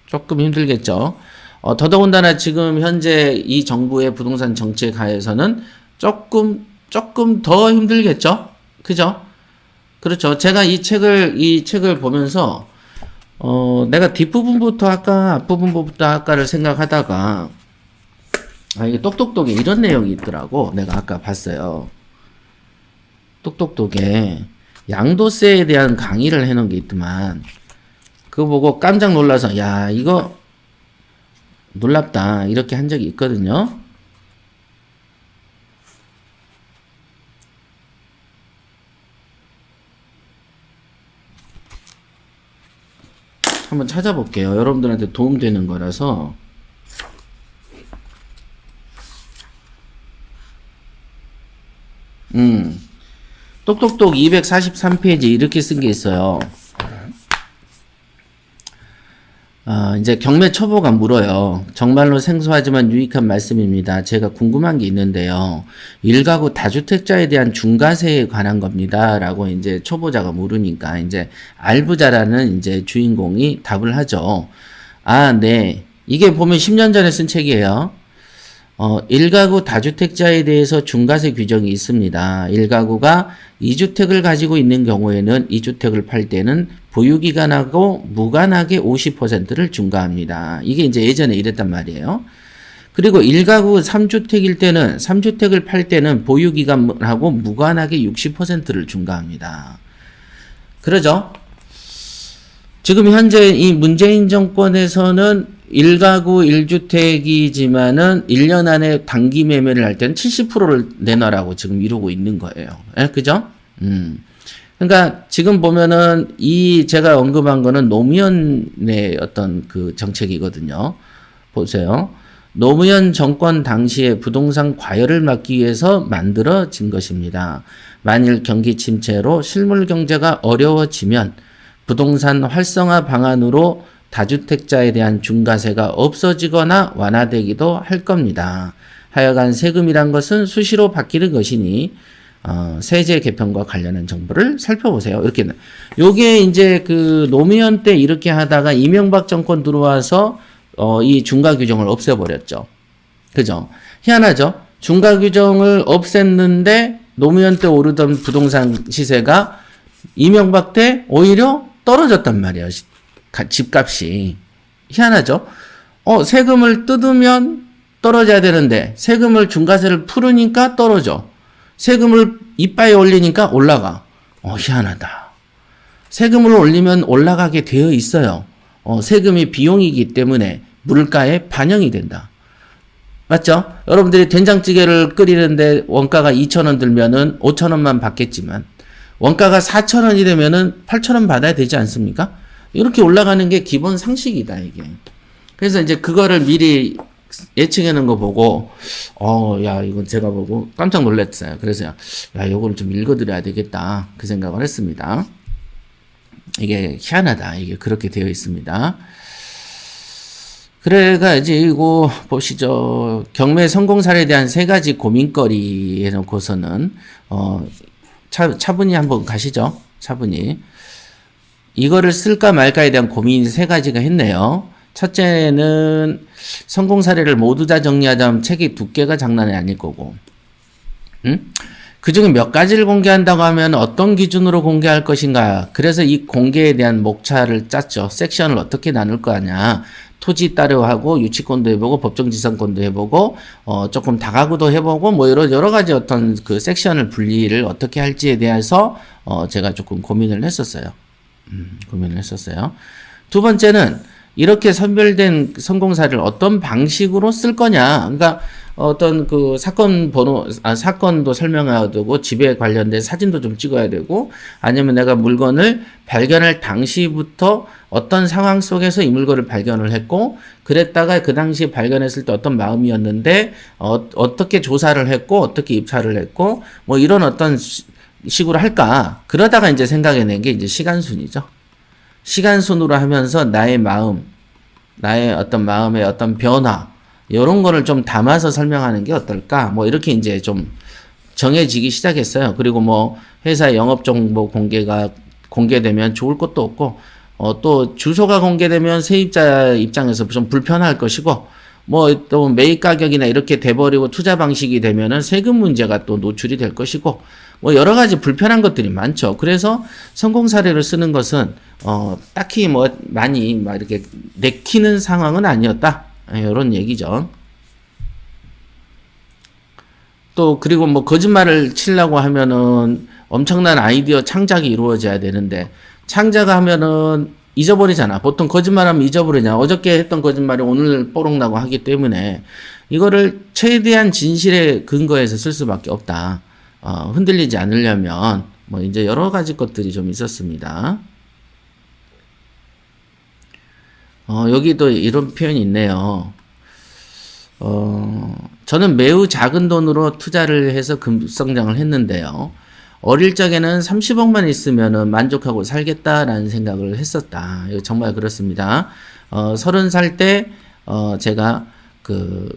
조금 힘들겠죠. 더더군다나 지금 현재 이 정부의 부동산 정책 하에서는 조금 더 힘들겠죠. 그죠? 그렇죠. 제가 이 책을 보면서, 내가 뒷부분부터 할까, 앞부분부터 할까를 생각하다가, 이게 똑똑똑에 이런 내용이 있더라고. 내가 아까 봤어요. 똑똑똑에 양도세에 대한 강의를 해놓은 게 있더만, 그거 보고 깜짝 놀라서, 야, 이거 놀랍다. 이렇게 한 적이 있거든요. 한번 찾아볼게요. 여러분들한테 도움되는 거라서. 똑똑똑 243페이지 이렇게 쓴 게 있어요. 이제 경매 초보가 물어요. 정말로 생소하지만 유익한 말씀입니다. 제가 궁금한 게 있는데요. 1가구 다주택자에 대한 중과세에 관한 겁니다. 라고 이제 초보자가 물으니까 이제 알부자라는 이제 주인공이 답을 하죠. 네. 이게 보면 10년 전에 쓴 책이에요. 1가구 다주택자에 대해서 중과세 규정이 있습니다. 1가구가 2주택을 가지고 있는 경우에는 2주택을 팔 때는 보유기간하고 무관하게 50%를 중과합니다. 이게 이제 예전에 이랬단 말이에요. 그리고 1가구 3주택일 때는 3주택을 팔 때는 보유기간하고 무관하게 60%를 중과합니다. 그러죠? 지금 현재 이 문재인 정권에서는 1가구 1주택이지만은 1년 안에 단기 매매를 할 때는 70%를 내놔라고 지금 이러고 있는 거예요. 그죠? 그러니까 지금 보면은 제가 언급한 거는 노무현의 어떤 그 정책이거든요. 보세요. 노무현 정권 당시에 부동산 과열을 막기 위해서 만들어진 것입니다. 만일 경기 침체로 실물 경제가 어려워지면 부동산 활성화 방안으로 다주택자에 대한 중과세가 없어지거나 완화되기도 할 겁니다. 하여간 세금이란 것은 수시로 바뀌는 것이니 세제 개편과 관련한 정보를 살펴보세요. 이렇게 요게 이제 그 노무현 때 이렇게 하다가 이명박 정권 들어와서 이 중과 규정을 없애버렸죠. 그죠? 희한하죠? 중과 규정을 없앴는데 노무현 때 오르던 부동산 시세가 이명박 때 오히려 떨어졌단 말이에요. 집값이. 희한하죠? 세금을 뜯으면 떨어져야 되는데 세금을 중과세를 풀으니까 떨어져. 세금을 이빠이 올리니까 올라가. 희한하다. 세금을 올리면 올라가게 되어 있어요. 세금이 비용이기 때문에 물가에 반영이 된다. 맞죠? 여러분들이 된장찌개를 끓이는데 원가가 2,000원 들면은 5,000원만 받겠지만 원가가 4,000원이 되면은 8,000원 받아야 되지 않습니까? 이렇게 올라가는 게 기본 상식이다, 이게. 그래서 이제 그거를 미리 예측해 놓은 거 보고, 야, 이건 제가 보고 깜짝 놀랐어요. 그래서, 야, 이거를 좀 읽어드려야 되겠다. 그 생각을 했습니다. 이게 희한하다. 이게 그렇게 되어 있습니다. 그래가지고, 보시죠. 경매 성공 사례에 대한 3가지 고민거리 해놓고서는, 차분히 한번 가시죠. 차분히. 이거를 쓸까 말까에 대한 고민 3가지가 했네요. 첫째는 성공 사례를 모두 다 정리하자면 책이 두께가 장난이 아닐 거고, 그 중에 몇 가지를 공개한다고 하면 어떤 기준으로 공개할 것인가. 그래서 이 공개에 대한 목차를 짰죠. 섹션을 어떻게 나눌 거냐. 토지 따르하고 유치권도 해보고 법정지상권도 해보고 조금 다가구도 해보고 뭐 여러 가지 어떤 그 섹션을 분리를 어떻게 할지에 대해서 제가 조금 고민을 했었어요. 두 번째는 이렇게 선별된 성공 사례를 어떤 방식으로 쓸 거냐. 그러니까 어떤 그 사건도 설명해야 되고 집에 관련된 사진도 좀 찍어야 되고 아니면 내가 물건을 발견할 당시부터 어떤 상황 속에서 이 물건을 발견을 했고 그랬다가 그 당시에 발견했을 때 어떤 마음이었는데 어떻게 조사를 했고 어떻게 입찰을 했고 뭐 이런 어떤 식으로 할까. 그러다가 이제 생각해낸 게 이제 시간순이죠. 시간순으로 하면서 나의 마음, 나의 어떤 마음의 어떤 변화, 이런 거를 좀 담아서 설명하는 게 어떨까? 뭐 이렇게 이제 좀 정해지기 시작했어요. 그리고 뭐 회사 영업 정보 공개되면 좋을 것도 없고, 또 주소가 공개되면 세입자 입장에서 좀 불편할 것이고, 뭐 또 매입 가격이나 이렇게 돼버리고 투자 방식이 되면은 세금 문제가 또 노출이 될 것이고, 뭐 여러 가지 불편한 것들이 많죠. 그래서 성공 사례를 쓰는 것은 딱히 뭐 많이 막 이렇게 내키는 상황은 아니었다. 이런 얘기죠. 또 그리고 뭐 거짓말을 치려고 하면은 엄청난 아이디어 창작이 이루어져야 되는데, 창작하면은 잊어버리잖아. 보통 거짓말하면 잊어버리냐. 어저께 했던 거짓말이 오늘 뽀록나고 하기 때문에 이거를 최대한 진실의 근거에서 쓸 수밖에 없다. 흔들리지 않으려면 뭐 이제 여러 가지 것들이 좀 있었습니다. 여기도 이런 표현이 있네요. 저는 매우 작은 돈으로 투자를 해서 급성장을 했는데요. 어릴 적에는 30억만 있으면 만족하고 살겠다라는 생각을 했었다. 이거 정말 그렇습니다. 30살 때, 제가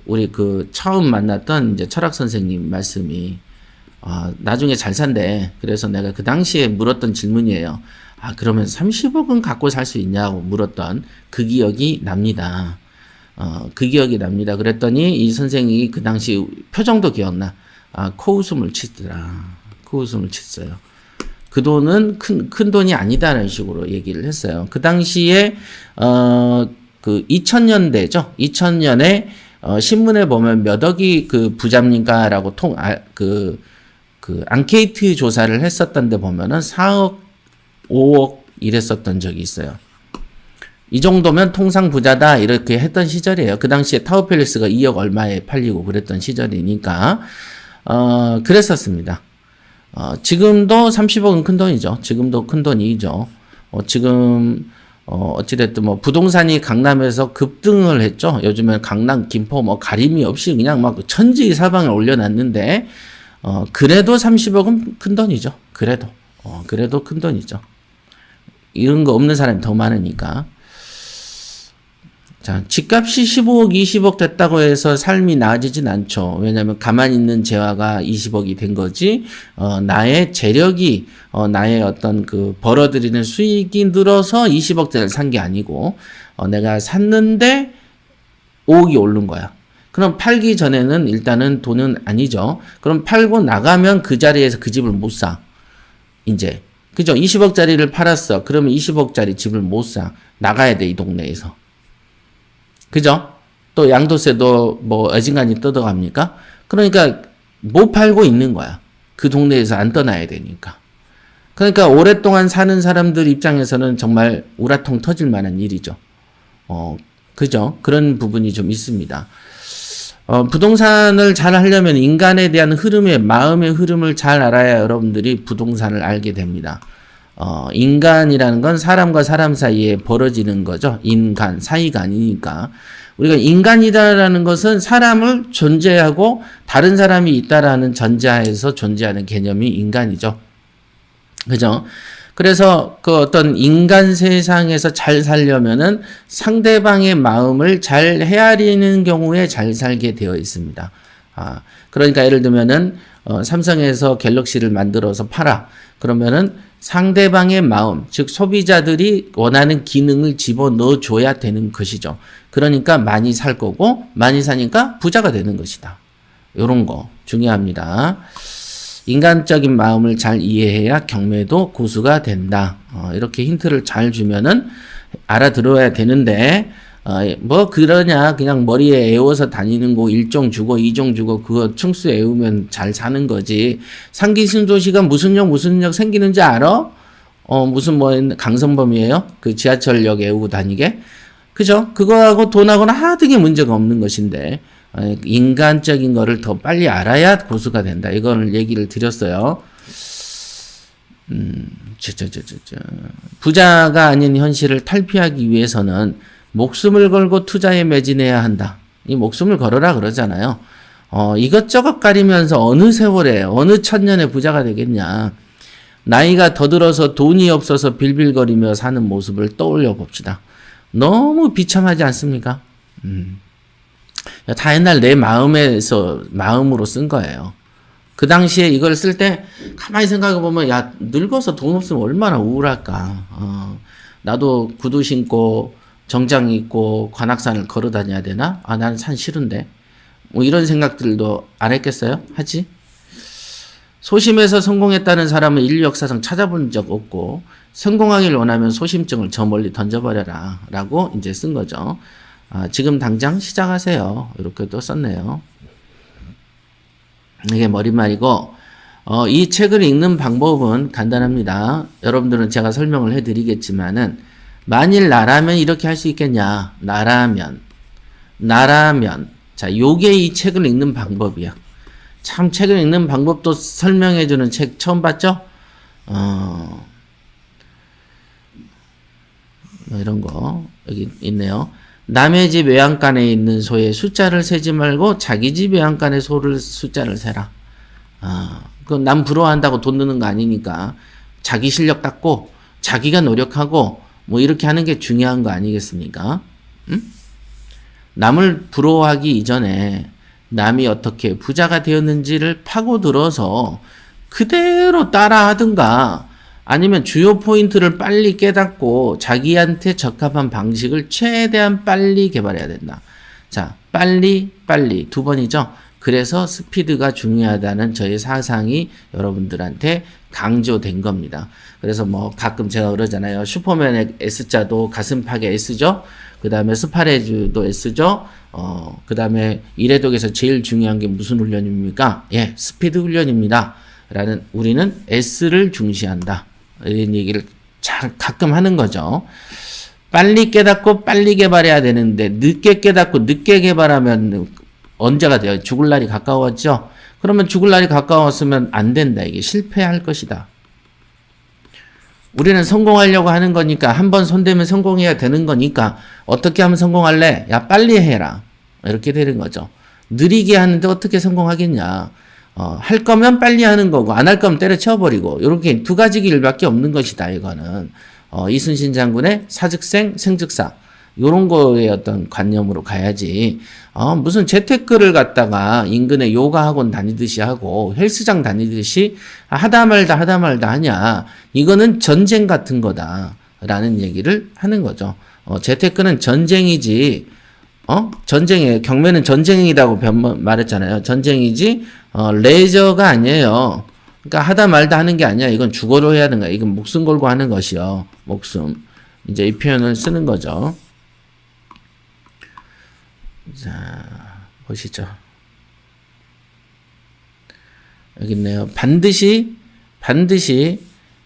우리 처음 만났던 이제 철학 선생님 말씀이, 나중에 잘 산대. 그래서 내가 그 당시에 물었던 질문이에요. 그러면 30억은 갖고 살 수 있냐고 물었던 그 기억이 납니다. 그 기억이 납니다. 그랬더니 이 선생이 그 당시 표정도 기억나. 코웃음을 치더라. 코웃음을 쳤어요. 그 돈은 큰 돈이 아니다라는 식으로 얘기를 했어요. 그 당시에, 2000년대죠. 2000년에, 신문에 보면 몇 억이 부자입니까라고 앙케이트 조사를 했었던데 보면은 4억, 5억 이랬었던 적이 있어요. 이 정도면 통상 부자다 이렇게 했던 시절이에요. 그 당시에 타워팰리스가 2억 얼마에 팔리고 그랬던 시절이니까 그랬었습니다. 지금도 30억은 큰 돈이죠. 지금도 큰 돈이죠. 지금 어찌됐든 뭐 부동산이 강남에서 급등을 했죠. 요즘엔 강남, 김포 뭐 가림이 없이 그냥 막 천지사방에 올려놨는데 그래도 30억은 큰 돈이죠. 그래도 큰 돈이죠. 이런 거 없는 사람이 더 많으니까. 자, 집값이 15억, 20억 됐다고 해서 삶이 나아지진 않죠. 왜냐하면 가만히 있는 재화가 20억이 된 거지, 나의 재력이, 나의 어떤 벌어들이는 수익이 늘어서 20억짜리를 산 게 아니고, 내가 샀는데 5억이 오른 거야. 그럼 팔기 전에는 일단은 돈은 아니죠. 그럼 팔고 나가면 그 자리에서 그 집을 못 사. 이제. 그죠? 20억짜리를 팔았어. 그러면 20억짜리 집을 못 사. 나가야 돼, 이 동네에서. 그죠? 또 양도세도 뭐 어진간히 뜯어갑니까? 그러니까 못 팔고 있는 거야. 그 동네에서 안 떠나야 되니까. 그러니까 오랫동안 사는 사람들 입장에서는 정말 우라통 터질 만한 일이죠. 그죠? 그런 부분이 좀 있습니다. 부동산을 잘 하려면 인간에 대한 마음의 흐름을 잘 알아야 여러분들이 부동산을 알게 됩니다. 인간이라는 건 사람과 사람 사이에 벌어지는 거죠. 인간, 사이가 아니니까. 우리가 인간이다라는 것은 사람을 존재하고 다른 사람이 있다라는 전제하에서 존재하는 개념이 인간이죠. 그죠? 그래서 어떤 인간 세상에서 잘 살려면은 상대방의 마음을 잘 헤아리는 경우에 잘 살게 되어 있습니다. 그러니까 예를 들면은, 삼성에서 갤럭시를 만들어서 팔아. 그러면은 상대방의 마음, 즉 소비자들이 원하는 기능을 집어넣어 줘야 되는 것이죠. 그러니까 많이 살 거고, 많이 사니까 부자가 되는 것이다. 요런 거 중요합니다. 인간적인 마음을 잘 이해해야 경매도 고수가 된다. 이렇게 힌트를 잘 주면은 알아들어야 되는데, 뭐 그러냐, 그냥 머리에 애워서 다니는 거 1종 주고 2종 주고 그거 층수 애우면 잘 사는 거지. 상기신도시가 무슨 역 생기는지 알아? 무슨 강선범이에요? 그 지하철역 애우고 다니게? 그죠? 그거하고 돈하고는 하등의 문제가 없는 것인데, 인간적인 거를 더 빨리 알아야 고수가 된다. 이걸 얘기를 드렸어요. 부자가 아닌 현실을 탈피하기 위해서는 목숨을 걸고 투자에 매진해야 한다. 이 목숨을 걸어라 그러잖아요. 이것저것 가리면서 어느 세월에, 어느 천년에 부자가 되겠냐. 나이가 더 들어서 돈이 없어서 빌빌거리며 사는 모습을 떠올려 봅시다. 너무 비참하지 않습니까? 다 옛날 내 마음으로 쓴 거예요. 그 당시에 이걸 쓸 때 가만히 생각해 보면, 야, 늙어서 돈 없으면 얼마나 우울할까. 나도 구두 신고 정장 입고 관악산을 걸어 다녀야 되나? 아, 나는 산 싫은데. 뭐 이런 생각들도 안 했겠어요? 하지? 소심해서 성공했다는 사람은 인류 역사상 찾아본 적 없고, 성공하길 원하면 소심증을 저 멀리 던져버려라 라고 이제 쓴 거죠. 지금 당장 시작하세요. 이렇게 또 썼네요. 이게 머릿말이고, 이 책을 읽는 방법은 간단합니다. 여러분들은 제가 설명을 해드리겠지만은, 만일 나라면 이렇게 할 수 있겠냐? 나라면. 자, 요게 이 책을 읽는 방법이야. 참, 책을 읽는 방법도 설명해주는 책 처음 봤죠? 뭐 이런 거, 여기 있네요. 남의 집 외양간에 있는 소의 숫자를 세지 말고 자기 집 외양간의 소를 숫자를 세라. 그건 남 부러워한다고 돈 드는 거 아니니까 자기 실력 닦고 자기가 노력하고 뭐 이렇게 하는 게 중요한 거 아니겠습니까? 응? 남을 부러워하기 이전에 남이 어떻게 부자가 되었는지를 파고들어서 그대로 따라 하든가 아니면 주요 포인트를 빨리 깨닫고 자기한테 적합한 방식을 최대한 빨리 개발해야 된다. 자, 빨리 두 번이죠. 그래서 스피드가 중요하다는 저의 사상이 여러분들한테 강조된 겁니다. 그래서 뭐 가끔 제가 그러잖아요. 슈퍼맨의 S자도 가슴팍의 S죠. 그 다음에 스파레주도 S죠. 그 다음에 이래독에서 제일 중요한 게 무슨 훈련입니까? 예, 스피드 훈련입니다. 라는 우리는 S를 중시한다. 이런 얘기를 잘 가끔 하는 거죠. 빨리 깨닫고 빨리 개발해야 되는데 늦게 깨닫고 늦게 개발하면 언제가 돼요? 죽을 날이 가까웠죠? 그러면 죽을 날이 가까웠으면 안 된다. 이게 실패할 것이다. 우리는 성공하려고 하는 거니까 한 번 손대면 성공해야 되는 거니까 어떻게 하면 성공할래? 야, 빨리 해라. 이렇게 되는 거죠. 느리게 하는데 어떻게 성공하겠냐. 할 거면 빨리 하는 거고 안 할 거면 때려쳐버리고 이렇게 두 가지 길밖에 없는 것이다. 이거는 이순신 장군의 사즉생 생즉사 요런 거의 어떤 관념으로 가야지 무슨 재테크를 갖다가 인근에 요가 학원 다니듯이 하고 헬스장 다니듯이 하다 말다 하냐. 이거는 전쟁 같은 거다라는 얘기를 하는 거죠. 재테크는 전쟁이지 경매는 전쟁이라고 말했잖아요. 전쟁이지 레저가 아니에요. 그러니까 하다 말다 하는 게 아니야. 이건 죽어도 해야 하는 거야. 이건 목숨 걸고 하는 것이요. 목숨. 이제 이 표현을 쓰는 거죠. 자, 보시죠. 여기 있네요. 반드시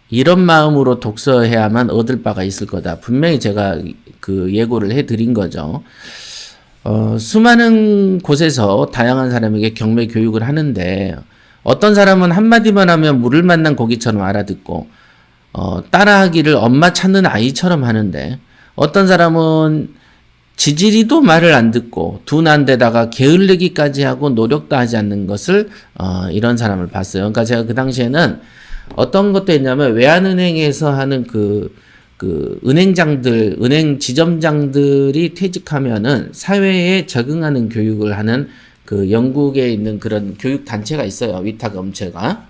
이런 마음으로 독서해야만 얻을 바가 있을 거다. 분명히 제가 그 예고를 해드린 거죠. 수많은 곳에서 다양한 사람에게 경매 교육을 하는데 어떤 사람은 한마디만 하면 물을 만난 고기처럼 알아듣고 따라하기를 엄마 찾는 아이처럼 하는데 어떤 사람은 지지리도 말을 안 듣고 둔한 데다가 게을르기까지 하고 노력도 하지 않는 것을 이런 사람을 봤어요. 그러니까 제가 그 당시에는 어떤 것도 있냐면 외환은행에서 하는 그 은행장들, 은행 지점장들이 퇴직하면은 사회에 적응하는 교육을 하는 그 영국에 있는 그런 교육 단체가 있어요. 위탁 업체가.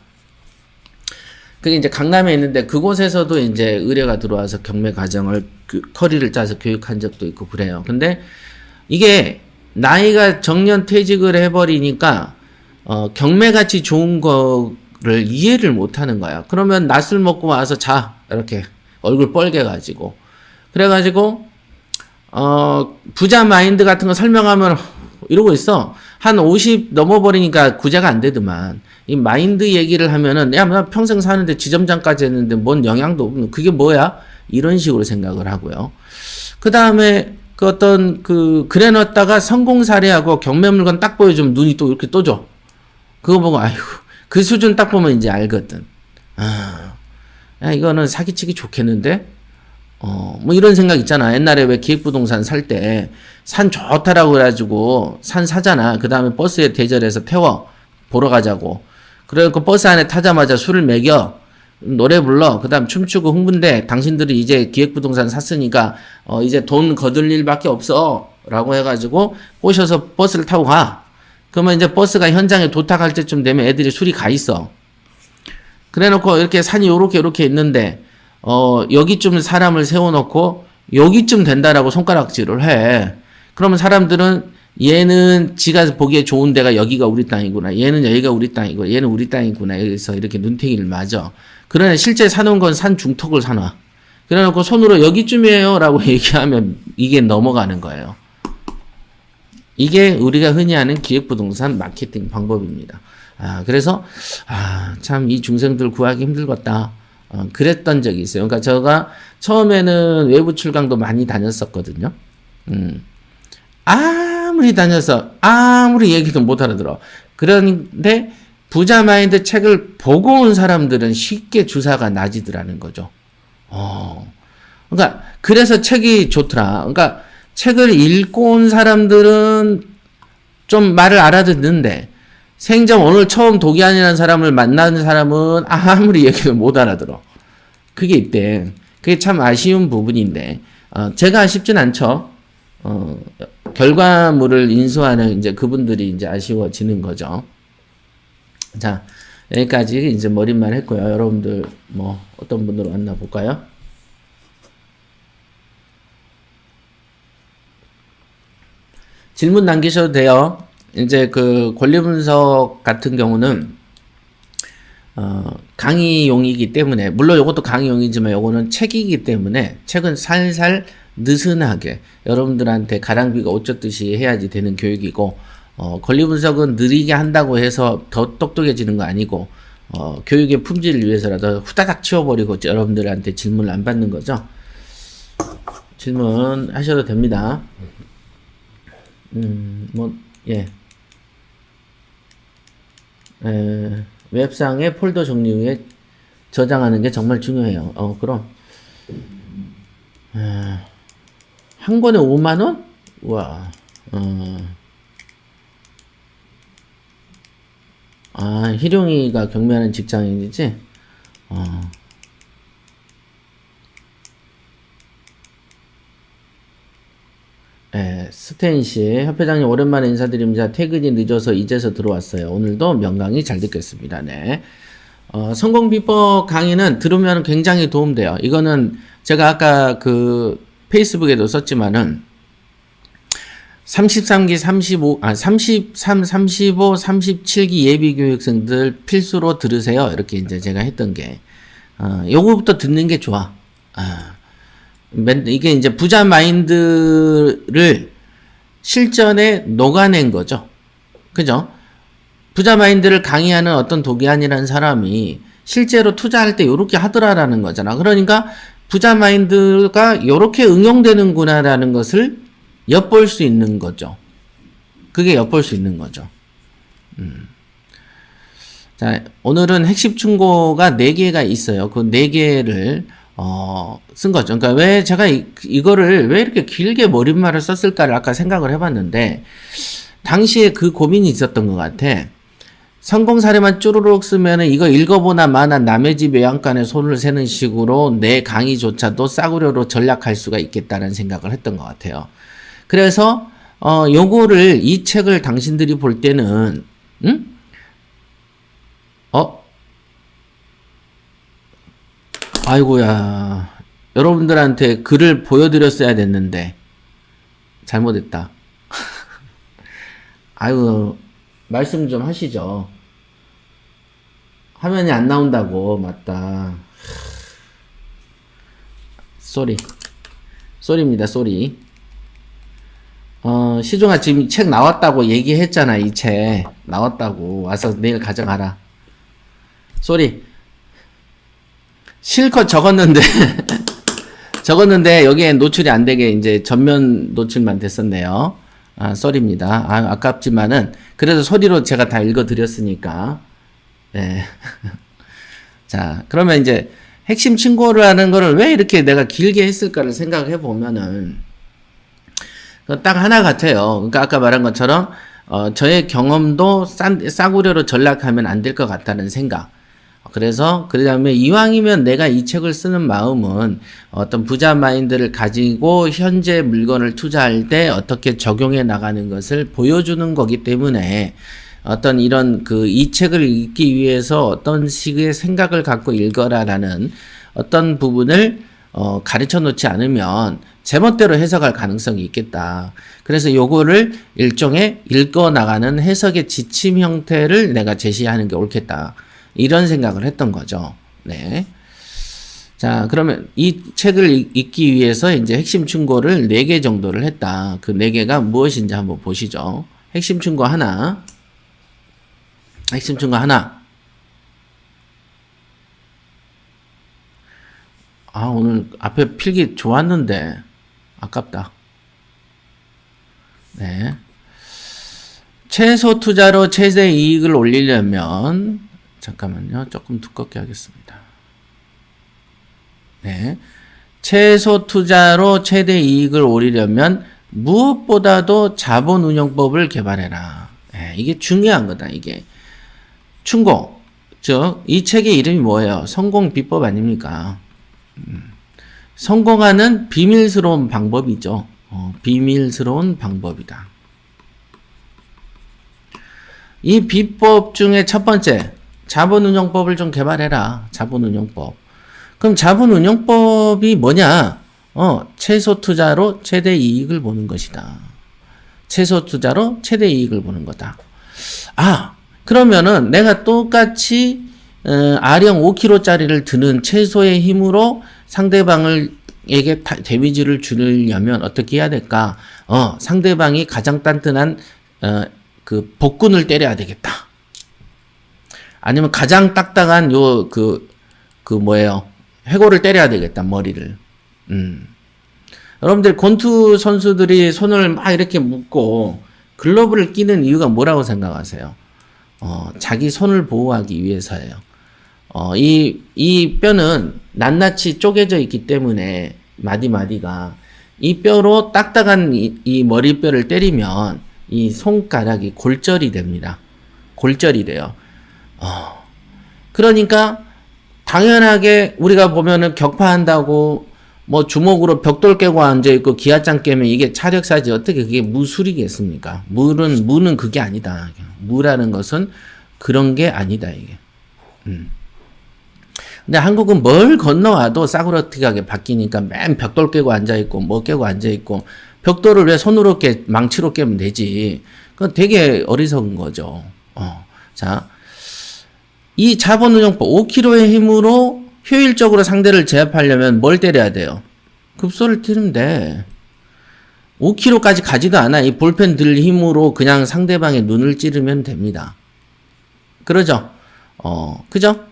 그게 이제 강남에 있는데 그곳에서도 이제 의뢰가 들어와서 경매 과정을 커리를 짜서 교육한 적도 있고 그래요. 근데 이게 나이가 정년 퇴직을 해버리니까 경매같이 좋은 거를 이해를 못 하는 거야. 그러면 낮술 먹고 와서 자 이렇게 얼굴 뻘개가지고 그래가지고 부자 마인드 같은 거 설명하면 이러고 있어. 한 50 넘어버리니까 구제가 안 되더만. 이 마인드 얘기를 하면은 야, 나 평생 사는데 지점장까지 했는데 뭔 영향도 없는 그게 뭐야? 이런 식으로 생각을 하고요. 그 다음에 그 어떤 그래 놨다가 성공 사례하고 경매 물건 딱 보여주면 눈이 또 이렇게 떠져. 그거 보고 아이고 그 수준 딱 보면 이제 알거든. 야, 이거는 사기치기 좋겠는데? 뭐 이런 생각 있잖아. 옛날에 왜 기획부동산 살 때 산 좋다라고 그래가지고 산 사잖아. 그 다음에 버스에 대절해서 태워. 보러 가자고. 그래갖고 버스 안에 타자마자 술을 먹여. 노래 불러. 그 다음 춤추고 흥분돼. 당신들이 이제 기획부동산 샀으니까 이제 돈 거둘 일밖에 없어. 라고 해가지고 꼬셔서 버스를 타고 가. 그러면 이제 버스가 현장에 도착할 때쯤 되면 애들이 술이 가 있어. 그래 놓고 이렇게 산이 요렇게 있는데 여기쯤 사람을 세워놓고 여기쯤 된다라고 손가락질을 해. 그러면 사람들은 얘는 지가 보기에 좋은 데가 여기가 우리 땅이구나. 얘는 여기가 우리 땅이고 얘는 우리 땅이구나. 여기서 이렇게 눈탱이를 맞아. 그러나 실제 사놓은 건 산 중턱을 사놔. 그래놓고 손으로 여기쯤이에요 라고 얘기하면 이게 넘어가는 거예요. 이게 우리가 흔히 하는 기획부동산 마케팅 방법입니다. 그래서 참 이 중생들 구하기 힘들겠다. 그랬던 적이 있어요. 그러니까 제가 처음에는 외부 출강도 많이 다녔었거든요. 아무리 다녀서 아무리 얘기도 못 알아들어. 그런데 부자 마인드 책을 보고 온 사람들은 쉽게 주사가 나지더라는 거죠. 그러니까 그래서 책이 좋더라. 그러니까 책을 읽고 온 사람들은 좀 말을 알아듣는데 생전 오늘 처음 도기안이라는 사람을 만나는 사람은 아무리 얘기도 못 알아들어. 그게 있대. 그게 참 아쉬운 부분인데 제가 아쉽진 않죠. 결과물을 인수하는 이제 그분들이 이제 아쉬워지는 거죠. 자, 여기까지 이제 머릿말 했고요. 여러분들 뭐 어떤 분으로 만나 볼까요? 질문 남기셔도 돼요. 이제 그 권리 분석 같은 경우는 강의용이기 때문에 물론 이것도 강의용이지만 이거는 책이기 때문에 책은 살살 느슨하게 여러분들한테 가랑비가 옷 젖듯이 해야지 되는 교육이고 권리 분석은 느리게 한다고 해서 더 똑똑해지는 거 아니고 교육의 품질을 위해서라도 후다닥 치워버리고 여러분들한테 질문을 안 받는 거죠. 질문하셔도 됩니다. 예. 웹상의 폴더 정리 후에 저장하는 게 정말 중요해요. 그럼 한 권에 5만원? 우와. 희룡이가 경매하는 직장인이지? 스테인씨, 협회장님 오랜만에 인사드립니다. 퇴근이 늦어서 이제서 들어왔어요. 오늘도 명강의 잘 듣겠습니다. 네. 성공 비법 강의는 들으면 굉장히 도움돼요. 이거는 제가 아까 그 페이스북에도 썼지만은 33기, 33, 35, 37기 예비교육생들 필수로 들으세요. 이렇게 이제 제가 했던 게, 요거부터 듣는 게 좋아. 이게 이제 부자 마인드를 실전에 녹아낸 거죠. 그죠? 부자 마인드를 강의하는 어떤 도기안이라는 사람이 실제로 투자할 때 요렇게 하더라라는 거잖아. 그러니까 부자 마인드가 요렇게 응용되는구나라는 것을 엿볼 수 있는 거죠. 그게 엿볼 수 있는 거죠. 자, 오늘은 핵심 충고가 4개가 있어요. 그 4개를 쓴 거죠. 그러니까 왜 제가 이거를 왜 이렇게 길게 머릿말을 썼을까를 아까 생각을 해봤는데, 당시에 그 고민이 있었던 것 같아. 성공 사례만 쭈루룩 쓰면은 이거 읽어보나 마나 남의 집 외양간에 손을 세는 식으로 내 강의조차도 싸구려로 전략할 수가 있겠다는 생각을 했던 것 같아요. 그래서 요거를 이 책을 당신들이 볼 때는 아이고야, 여러분들한테 글을 보여드렸어야 됐는데 잘못했다. 아유, 말씀 좀 하시죠. 화면이 안 나온다고. 맞다. 쏘리입니다. 쏘리. 시종아 지금 책 나왔다고 얘기했잖아. 이 책 나왔다고. 와서 내일 가져가라. 쏘리. 실컷 적었는데 여기에 노출이 안 되게 이제 전면 노출만 됐었네요. 쏘리입니다. 아깝지만은 그래도 소리로 제가 다 읽어 드렸으니까. 네. 자, 그러면 이제 핵심 충고를 하는 거를 왜 이렇게 내가 길게 했을까를 생각해 보면은 딱 하나 같아요. 그러니까 아까 말한 것처럼 저의 경험도 싸구려로 전락하면 안 될 것 같다는 생각. 그래서 그 다음에 이왕이면 내가 이 책을 쓰는 마음은 어떤 부자 마인드를 가지고 현재 물건을 투자할 때 어떻게 적용해 나가는 것을 보여주는 거기 때문에 어떤 이런 이 책을 읽기 위해서 어떤 식의 생각을 갖고 읽어라라는 어떤 부분을 가르쳐 놓지 않으면 제멋대로 해석할 가능성이 있겠다. 그래서 요거를 일종의 읽어 나가는 해석의 지침 형태를 내가 제시하는 게 옳겠다. 이런 생각을 했던 거죠. 네. 자, 그러면 이 책을 읽기 위해서 이제 핵심 충고를 4개 정도를 했다. 그 4개가 무엇인지 한번 보시죠. 핵심 충고 하나. 핵심 충고 하나. 아, 오늘 앞에 필기 좋았는데 아깝다. 네. 최소 투자로 최대 이익을 올리려면 잠깐만요. 조금 두껍게 하겠습니다. 네. 최소 투자로 최대 이익을 올리려면 무엇보다도 자본운용법을 개발해라. 네, 이게 중요한 거다. 이게 충고. 즉, 이 책의 이름이 뭐예요? 성공 비법 아닙니까? 성공하는 비밀스러운 방법이죠. 비밀스러운 방법이다. 이 비법 중에 첫 번째, 자본운용법을 좀 개발해라. 자본운용법. 그럼 자본운용법이 뭐냐? 최소 투자로 최대 이익을 보는 것이다. 최소 투자로 최대 이익을 보는 거다. 아, 그러면은 내가 똑같이 R형 5kg짜리를 드는 최소의 힘으로 상대방에게 데미지를 주려면 어떻게 해야 될까? 상대방이 가장 단단한 그 복근을 때려야 되겠다. 아니면 가장 딱딱한 뭐예요? 회고를 때려야 되겠다. 머리를. 여러분들 권투 선수들이 손을 막 이렇게 묶고 글러브를 끼는 이유가 뭐라고 생각하세요? 자기 손을 보호하기 위해서예요. 이 뼈는 낱낱이 쪼개져 있기 때문에 마디마디가 이 뼈로 딱딱한 이 머리뼈를 때리면 이 손가락이 골절이 됩니다. 골절이 돼요. 그러니까 당연하게 우리가 보면은 격파한다고 뭐 주먹으로 벽돌 깨고 앉아있고 기아장 깨면 이게 차력사지 어떻게 그게 무술이겠습니까? 무는 그게 아니다. 무라는 것은 그런 게 아니다, 이게. 근데 한국은 뭘 건너와도 싸구려틱하게 바뀌니까 맨 벽돌 깨고 앉아있고 뭐 깨고 앉아있고 벽돌을 왜 손으로 망치로 깨면 되지. 그건 되게 어리석은 거죠. 자, 이 자본운용법 5kg의 힘으로 효율적으로 상대를 제압하려면 뭘 때려야 돼요? 급소를 때리면 돼. 5kg까지 가지도 않아. 이 볼펜 들 힘으로 그냥 상대방의 눈을 찌르면 됩니다. 그러죠? 그죠?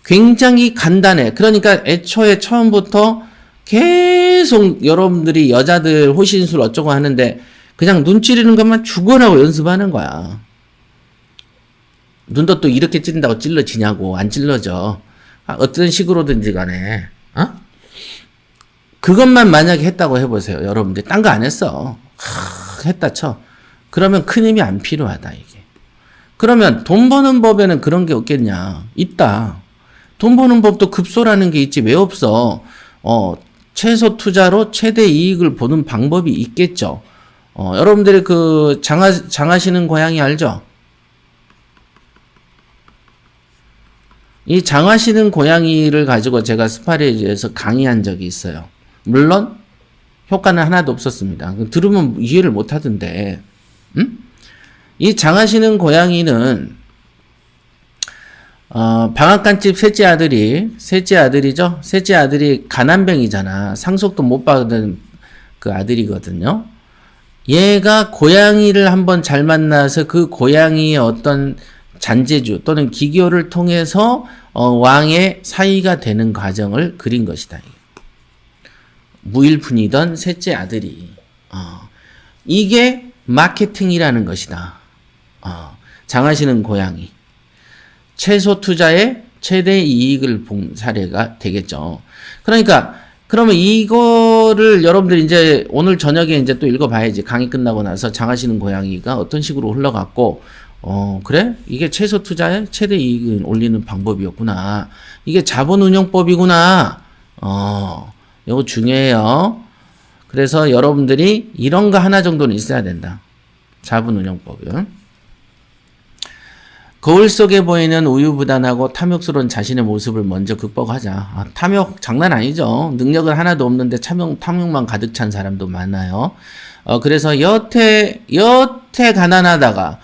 굉장히 간단해. 그러니까 애초에 처음부터 계속 여러분들이 여자들 호신술 어쩌고 하는데 그냥 눈 찌르는 것만 죽어라고 연습하는 거야. 눈도 또 이렇게 찌른다고 찔러지냐고. 안 찔러져. 어떤 식으로든지 간에. 그것만 만약에 했다고 해보세요. 여러분들. 딴 거 안 했어. 했다 쳐. 그러면 큰 힘이 안 필요하다, 이게. 그러면 돈 버는 법에는 그런 게 없겠냐. 있다. 돈 버는 법도 급소라는 게 있지. 왜 없어? 최소 투자로 최대 이익을 보는 방법이 있겠죠. 여러분들이 그 장하시는 고양이 알죠? 이 장하시는 고양이를 가지고 제가 스파리에서 강의한 적이 있어요. 물론 효과는 하나도 없었습니다. 들으면 이해를 못 하던데. 이 장하시는 고양이는 방앗간집 셋째 아들이죠. 셋째 아들이 가난뱅이잖아. 상속도 못 받은 그 아들이거든요. 얘가 고양이를 한번 잘 만나서 그 고양이의 어떤 잔재주 또는 기교를 통해서 왕의 사위가 되는 과정을 그린 것이다. 무일푼이던 셋째 아들이 이게 마케팅이라는 것이다. 장하시는 고양이 최소 투자에 최대 이익을 본 사례가 되겠죠. 그러니까 그러면 이거를 여러분들이 이제 오늘 저녁에 이제 또 읽어봐야지. 강의 끝나고 나서 장하시는 고양이가 어떤 식으로 흘러갔고 그래? 이게 최소 투자에 최대 이익을 올리는 방법이었구나. 이게 자본운용법이구나. 이거 중요해요. 그래서 여러분들이 이런 거 하나 정도는 있어야 된다. 자본운용법은. 거울 속에 보이는 우유부단하고 탐욕스러운 자신의 모습을 먼저 극복하자. 탐욕 장난 아니죠. 능력은 하나도 없는데 탐욕만 가득 찬 사람도 많아요. 그래서 여태 가난하다가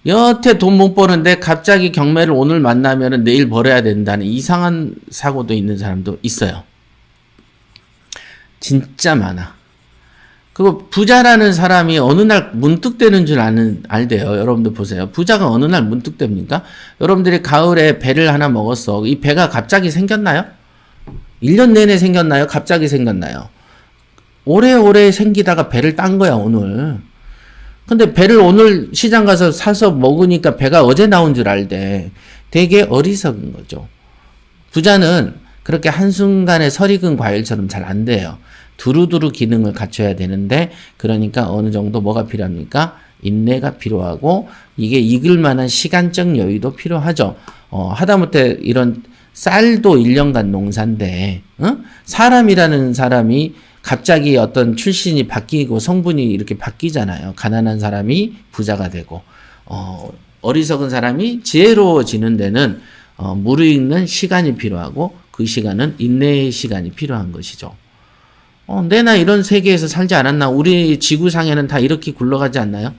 여태 돈 못 버는데 갑자기 경매를 오늘 만나면은 내일 벌어야 된다는 이상한 사고도 있는 사람도 있어요. 진짜 많아. 그리고 부자라는 사람이 어느 날 문득 되는 줄 알대요. 여러분들 보세요. 부자가 어느 날 문득 됩니까? 여러분들이 가을에 배를 하나 먹었어. 이 배가 갑자기 생겼나요? 1년 내내 생겼나요? 갑자기 생겼나요? 오래오래 생기다가 배를 딴 거야, 오늘. 근데 배를 오늘 시장 가서 사서 먹으니까 배가 어제 나온 줄 알대. 되게 어리석은 거죠. 부자는 그렇게 한순간에 설익은 과일처럼 잘 안 돼요. 두루두루 기능을 갖춰야 되는데, 그러니까 어느 정도 뭐가 필요합니까? 인내가 필요하고, 이게 익을 만한 시간적 여유도 필요하죠. 하다못해 이런 쌀도 1년간 농사인데, 사람이라는 사람이 갑자기 어떤 출신이 바뀌고 성분이 이렇게 바뀌잖아요. 가난한 사람이 부자가 되고, 어리석은 사람이 지혜로워지는 데는 무르익는 시간이 필요하고, 그 시간은 인내의 시간이 필요한 것이죠. 내나 이런 세계에서 살지 않았나? 우리 지구상에는 다 이렇게 굴러가지 않나요?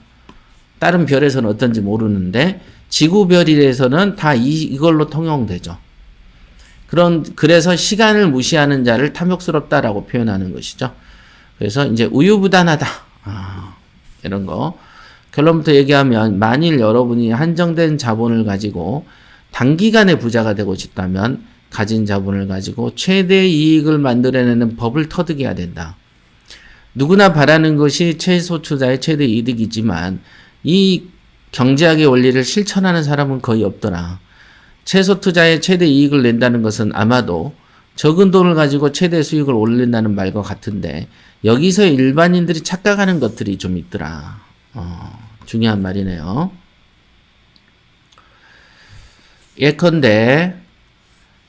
다른 별에서는 어떤지 모르는데, 지구별에서는 다 이걸로 통용되죠. 그래서 시간을 무시하는 자를 탐욕스럽다라고 표현하는 것이죠. 그래서 이제 우유부단하다. 이런 거. 결론부터 얘기하면, 만일 여러분이 한정된 자본을 가지고 단기간에 부자가 되고 싶다면, 가진 자본을 가지고 최대 이익을 만들어내는 법을 터득해야 된다. 누구나 바라는 것이 최소 투자의 최대 이득이지만 이 경제학의 원리를 실천하는 사람은 거의 없더라. 최소 투자의 최대 이익을 낸다는 것은 아마도 적은 돈을 가지고 최대 수익을 올린다는 말과 같은데, 여기서 일반인들이 착각하는 것들이 좀 있더라. 중요한 말이네요. 예컨대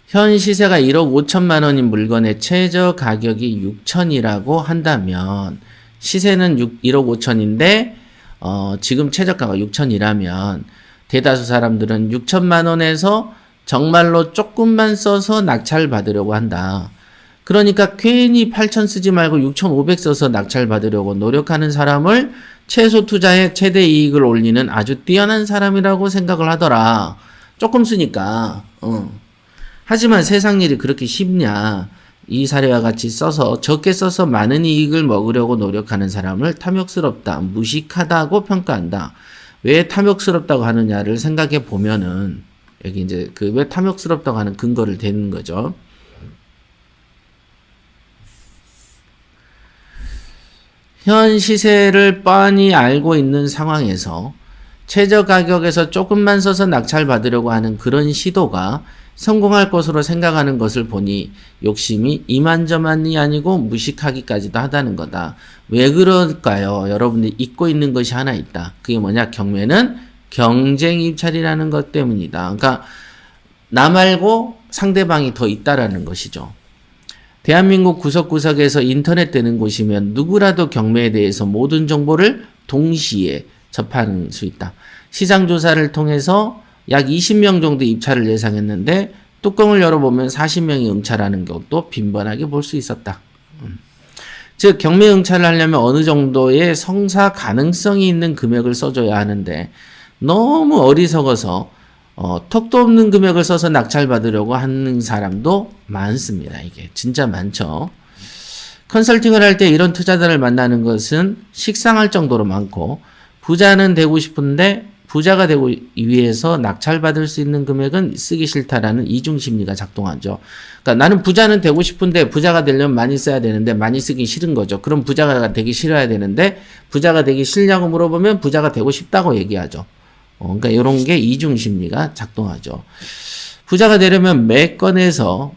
현 시세가 1억 5천만 원인 물건의 최저 가격이 6천이라고 한다면, 시세는 1억 5천인데 지금 최저가가 6천이라면 대다수 사람들은 6천만 원에서 정말로 조금만 써서 낙찰 받으려고 한다. 그러니까 괜히 8천 쓰지 말고 6,500 써서 낙찰 받으려고 노력하는 사람을 최소 투자의 최대 이익을 올리는 아주 뛰어난 사람이라고 생각을 하더라. 조금 쓰니까. 하지만 세상 일이 그렇게 쉽냐. 이 사례와 같이 적게 써서 많은 이익을 먹으려고 노력하는 사람을 탐욕스럽다, 무식하다고 평가한다. 왜 탐욕스럽다고 하느냐를 생각해 보면은, 여기 이제 왜 탐욕스럽다고 하는 근거를 대는 거죠. 현 시세를 뻔히 알고 있는 상황에서 최저 가격에서 조금만 써서 낙찰 받으려고 하는 그런 시도가 성공할 것으로 생각하는 것을 보니 욕심이 이만저만이 아니고 무식하기까지도 하다는 거다. 왜 그럴까요? 여러분들이 잊고 있는 것이 하나 있다. 그게 뭐냐? 경매는 경쟁 입찰이라는 것 때문이다. 그러니까 나 말고 상대방이 더 있다라는 것이죠. 대한민국 구석구석에서 인터넷 되는 곳이면 누구라도 경매에 대해서 모든 정보를 동시에 접할 수 있다. 시장조사를 통해서 약 20명 정도 입찰을 예상했는데 뚜껑을 열어보면 40명이 응찰하는 것도 빈번하게 볼 수 있었다. 즉 경매 응찰을 하려면 어느 정도의 성사 가능성이 있는 금액을 써줘야 하는데, 너무 어리석어서 턱도 없는 금액을 써서 낙찰받으려고 하는 사람도 많습니다. 이게 진짜 많죠. 컨설팅을 할 때 이런 투자자를 만나는 것은 식상할 정도로 많고, 부자는 되고 싶은데 부자가 되고 위해서 낙찰받을 수 있는 금액은 쓰기 싫다라는 이중심리가 작동하죠. 그러니까 나는 부자는 되고 싶은데 부자가 되려면 많이 써야 되는데 많이 쓰기 싫은 거죠. 그럼 부자가 되기 싫어야 되는데, 부자가 되기 싫냐고 물어보면 부자가 되고 싶다고 얘기하죠. 그러니까 이런 게 이중심리가 작동하죠. 부자가 되려면 매 건에서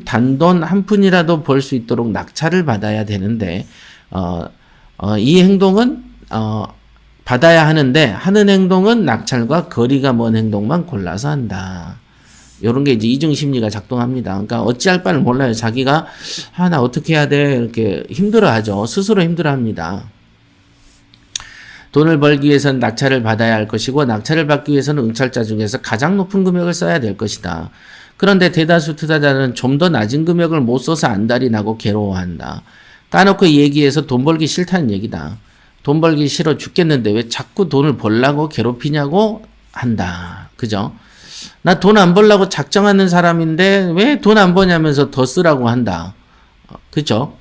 단돈 한 푼이라도 벌 수 있도록 낙찰을 받아야 되는데, 이 행동은 받아야 하는데 하는 행동은 낙찰과 거리가 먼 행동만 골라서 한다. 이런 게 이제 이중심리가 작동합니다. 그러니까 어찌할 바를 몰라요. 자기가 나 어떻게 해야 돼? 이렇게 힘들어하죠. 스스로 힘들어합니다. 돈을 벌기 위해서는 낙찰을 받아야 할 것이고 낙찰을 받기 위해서는 응찰자 중에서 가장 높은 금액을 써야 될 것이다. 그런데 대다수 투자자는 좀 더 낮은 금액을 못 써서 안달이 나고 괴로워한다. 따놓고 얘기해서 돈 벌기 싫다는 얘기다. 돈 벌기 싫어 죽겠는데 왜 자꾸 돈을 벌라고 괴롭히냐고 한다. 그죠? 나 돈 안 벌라고 작정하는 사람인데 왜 돈 안 버냐면서 더 쓰라고 한다. 그죠?